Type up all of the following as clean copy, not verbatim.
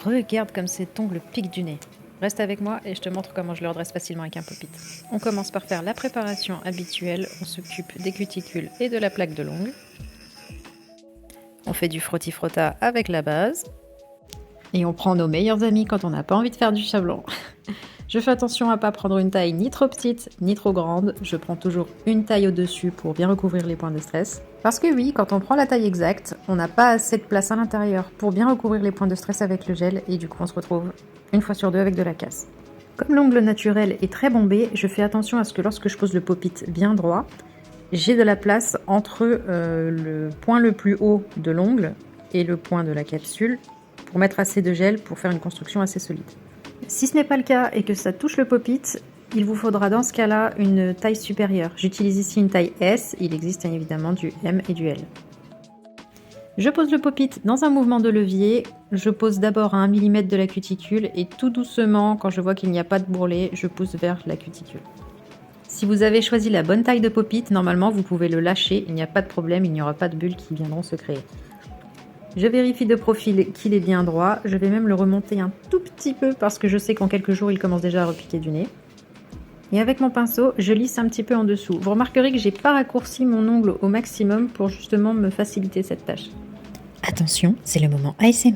Regarde comme cet ongle pique du nez. Reste avec moi et je te montre comment je le redresse facilement avec un pop-it. On commence par faire la préparation habituelle. On s'occupe des cuticules et de la plaque de l'ongle. On fait du frotti-frotta avec la base. Et on prend nos meilleurs amis quand on n'a pas envie de faire du sablon. Je fais attention à ne pas prendre une taille ni trop petite ni trop grande. Je prends toujours une taille au-dessus pour bien recouvrir les points de stress. Parce que oui, quand on prend la taille exacte, on n'a pas assez de place à l'intérieur pour bien recouvrir les points de stress avec le gel et du coup on se retrouve une fois sur deux avec de la casse. Comme l'ongle naturel est très bombé, je fais attention à ce que lorsque je pose le pop-it bien droit, j'ai de la place entre le point le plus haut de l'ongle et le point de la capsule pour mettre assez de gel pour faire une construction assez solide. Si ce n'est pas le cas et que ça touche le pop-it, il vous faudra dans ce cas-là une taille supérieure. J'utilise ici une taille S, il existe évidemment du M et du L. Je pose le pop-it dans un mouvement de levier, je pose d'abord à 1 mm de la cuticule et tout doucement, quand je vois qu'il n'y a pas de bourrelet, je pousse vers la cuticule. Si vous avez choisi la bonne taille de pop-it, normalement vous pouvez le lâcher, il n'y a pas de problème, il n'y aura pas de bulles qui viendront se créer. Je vérifie de profil qu'il est bien droit, je vais même le remonter un tout petit peu parce que je sais qu'en quelques jours il commence déjà à repiquer du nez. Et avec mon pinceau, je lisse un petit peu en dessous. Vous remarquerez que j'ai pas raccourci mon ongle au maximum pour justement me faciliter cette tâche. Attention, c'est le moment ASMR.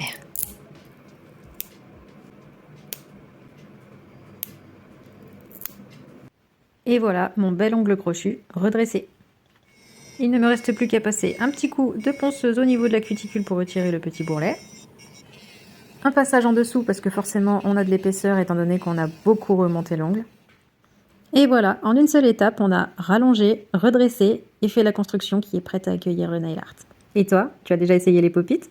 Et voilà, mon bel ongle crochu redressé. Il ne me reste plus qu'à passer un petit coup de ponceuse au niveau de la cuticule pour retirer le petit bourrelet. Un passage en dessous parce que forcément on a de l'épaisseur étant donné qu'on a beaucoup remonté l'ongle. Et voilà, en une seule étape, on a rallongé, redressé et fait la construction qui est prête à accueillir le nail art. Et toi, tu as déjà essayé les pop-it ?